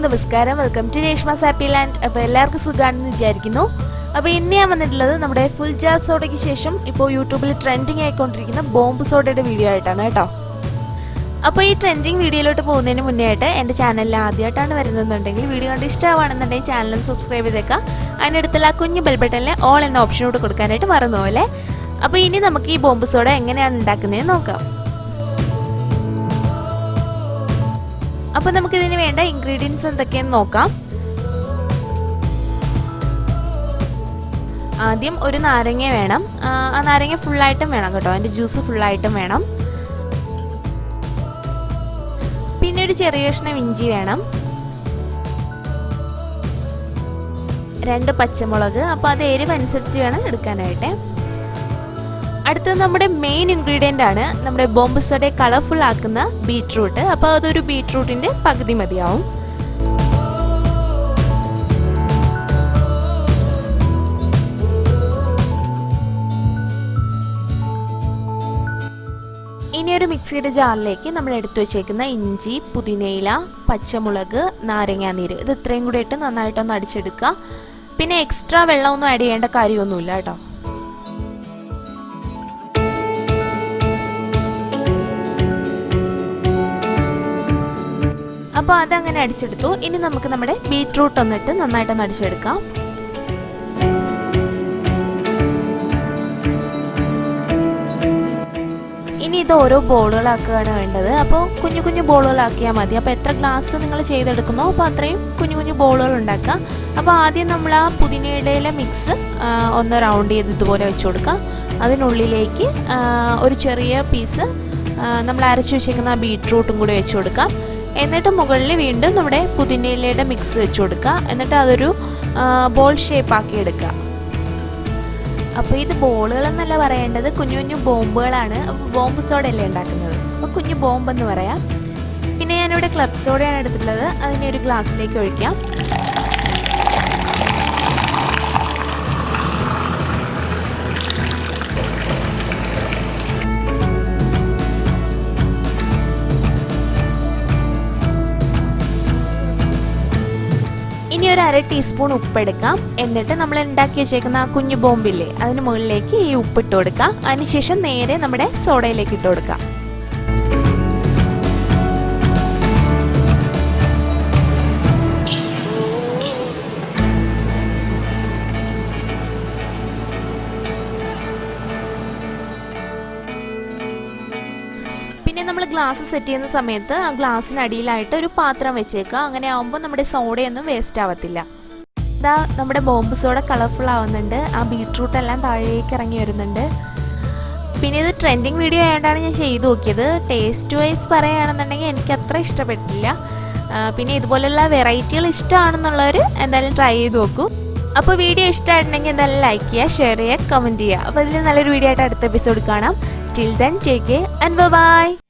നമസ്കാരം. Welcome to Reshmahappyland. അപ്പോൾ എല്ലാവർക്കും സുഖമാണെന്ന് വിചാരിക്കുന്നു. അപ്പോൾ ഇന്ന് ഞാൻ വന്നിട്ടുള്ളത് നമ്മുടെ ഫുൾ ജാർ സോഡയ്ക്ക് ശേഷം ഇപ്പോൾ യൂട്യൂബിൽ ട്രെൻഡിങ് ആയിക്കൊണ്ടിരിക്കുന്ന ബോംബ് സോഡയുടെ വീഡിയോ ആയിട്ടാണ് കേട്ടോ. അപ്പോൾ ഈ ട്രെൻഡിങ് വീഡിയോയിലോട്ട് പോകുന്നതിന് മുന്നേ ആയിട്ട് എൻ്റെ ചാനലിൽ ആദ്യമായിട്ടാണ് വരുന്നതെന്നുണ്ടെങ്കിൽ വീഡിയോ കണ്ട് ഇഷ്ടമാണെന്നുണ്ടെങ്കിൽ ചാനൽ സബ്സ്ക്രൈബ് ചെയ്തേക്കാം. അതിനടുത്തുള്ള ആ കുഞ്ഞു ബെൽ ബട്ടണിൽ ഓൾ എന്ന ഓപ്ഷനോട് കൊടുക്കാനായിട്ട് മറന്നുപോലെ. അപ്പോൾ ഇനി നമുക്ക് ഈ ബോംബ് സോഡ എങ്ങനെയാണ് ഉണ്ടാക്കുന്നതെന്ന് നോക്കാം. അപ്പോൾ നമുക്കിതിന് വേണ്ട ഇൻഗ്രീഡിയൻസ് എന്തൊക്കെയെന്ന് നോക്കാം. ആദ്യം ഒരു നാരങ്ങ വേണം. ആ നാരങ്ങ ഫുള്ളായിട്ടും വേണം കേട്ടോ, അതിൻ്റെ ജ്യൂസ് ഫുള്ളായിട്ടും വേണം. പിന്നെ ഒരു ചെറിയ കഷ്ണം ഇഞ്ചി വേണം, 2 പച്ചമുളക്. അപ്പോൾ അത് എരിവ് അനുസരിച്ച് വേണം എടുക്കാനായിട്ട്. അടുത്തത് നമ്മുടെ മെയിൻ ഇൻഗ്രീഡിയൻ്റ് ആണ് നമ്മുടെ ബോംബ് സോഡയെ കളർഫുൾ ആക്കുന്ന ബീറ്റ്റൂട്ട്. അപ്പോൾ അതൊരു ബീറ്റ്റൂട്ടിൻ്റെ പകുതി മതിയാവും. ഇനി ഒരു മിക്സിയുടെ ജാറിലേക്ക് നമ്മൾ എടുത്തു വെച്ചേക്കുന്ന ഇഞ്ചി, പുതിനയില, പച്ചമുളക്, നാരങ്ങാനീര് ഇത് ഇത്രയും കൂടി ഇട്ട് നന്നായിട്ടൊന്ന് അടിച്ചെടുക്കുക. പിന്നെ എക്സ്ട്രാ വെള്ളമൊന്നും ആഡ് ചെയ്യേണ്ട കാര്യമൊന്നുമില്ല കേട്ടോ. അപ്പോൾ അതങ്ങനെ അടിച്ചെടുത്തു. ഇനി നമുക്ക് നമ്മുടെ ബീറ്റ്റൂട്ട് ഒന്നിട്ട് നന്നായിട്ടൊന്ന് അടിച്ചെടുക്കാം. ഇനി ഇത് ഓരോ ബോളുകളാക്കുകയാണ് വേണ്ടത്. അപ്പോൾ കുഞ്ഞു കുഞ്ഞു ബോളുകളാക്കിയാൽ മതി. അപ്പോൾ എത്ര ഗ്ലാസ് നിങ്ങൾ ചെയ്തെടുക്കുന്നോ അപ്പോൾ അത്രയും കുഞ്ഞു കുഞ്ഞു ബോളുകൾ ഉണ്ടാക്കുക. അപ്പോൾ ആദ്യം നമ്മൾ ആ പുതിനയുടെ മിക്സ് ഒന്ന് റൗണ്ട് ചെയ്ത് ഇതുപോലെ വെച്ച് കൊടുക്കുക. അതിനുള്ളിലേക്ക് ഒരു ചെറിയ പീസ് നമ്മൾ അരച്ചു വെച്ചേക്കുന്ന ആ ബീറ്റ്റൂട്ടും കൂടി വെച്ച് കൊടുക്കാം. എന്നിട്ട് മുകളിൽ വീണ്ടും നമ്മുടെ പുതിനയിലയുടെ മിക്സ് വെച്ച് കൊടുക്കുക. എന്നിട്ട് അതൊരു ബോൾ ഷേപ്പ് ആക്കി എടുക്കുക. അപ്പോൾ ഇത് ബോളുകളെന്നല്ല പറയേണ്ടത്, കുഞ്ഞു കുഞ്ഞു ബോംബുകളാണ്. അപ്പോൾ ബോംബ് സോഡ അല്ലേ ഉണ്ടാക്കുന്നത്, അപ്പോൾ കുഞ്ഞു ബോംബെന്ന് പറയാം. പിന്നെ ഞാനിവിടെ ക്ലബ് സോഡയാണ് എടുത്തിട്ടുള്ളത്. അതിനെ ഒരു ഗ്ലാസ്സിലേക്ക് ഒഴിക്കാം. ഇനി ഒരു 1/2 ടീസ്പൂൺ ഉപ്പെടുക്കാം. എന്നിട്ട് നമ്മൾ ഉണ്ടാക്കി വെച്ചേക്കുന്ന ആ കുഞ്ഞു ബോംബില്ലേ അതിന് മുകളിലേക്ക് ഈ ഉപ്പിട്ട് കൊടുക്കാം. അതിനുശേഷം നേരെ നമ്മുടെ സോഡയിലേക്ക് ഇട്ട് കൊടുക്കാം. പിന്നെ നമ്മൾ ഗ്ലാസ് സെറ്റ് ചെയ്യുന്ന സമയത്ത് ആ ഗ്ലാസ്സിനടിയിലായിട്ട് ഒരു പാത്രം വെച്ചേക്കുക. അങ്ങനെ ആകുമ്പോൾ നമ്മുടെ സോഡയൊന്നും വേസ്റ്റ് ആവത്തില്ല. ഇതാ നമ്മുടെ ബോംബ് സോഡ കളർഫുൾ ആവുന്നുണ്ട്. ആ ബീറ്റ്റൂട്ട് എല്ലാം താഴേക്ക് ഇറങ്ങി വരുന്നുണ്ട്. പിന്നെ ഇത് ട്രെൻഡിങ് വീഡിയോ ആയതുകൊണ്ടാണ് ഞാൻ ചെയ്തു നോക്കിയത്. ടേസ്റ്റ് വൈസ് പറയുകയാണെന്നുണ്ടെങ്കിൽ എനിക്ക് അത്ര ഇഷ്ടപ്പെട്ടില്ല. പിന്നെ ഇതുപോലെയുള്ള വെറൈറ്റികൾ ഇഷ്ടമാണെന്നുള്ളവർ എന്തായാലും ട്രൈ ചെയ്ത് നോക്കൂ. അപ്പോൾ വീഡിയോ ഇഷ്ടമായിട്ടുണ്ടെങ്കിൽ എന്തായാലും ലൈക്ക് ചെയ്യുക, ഷെയർ ചെയ്യുക, കമൻറ്റ് ചെയ്യുക. അപ്പോൾ ഇതിൽ നല്ലൊരു വീഡിയോ ആയിട്ട് അടുത്ത എപ്പിസോഡ് കാണാം. Till then, take care and bye-bye.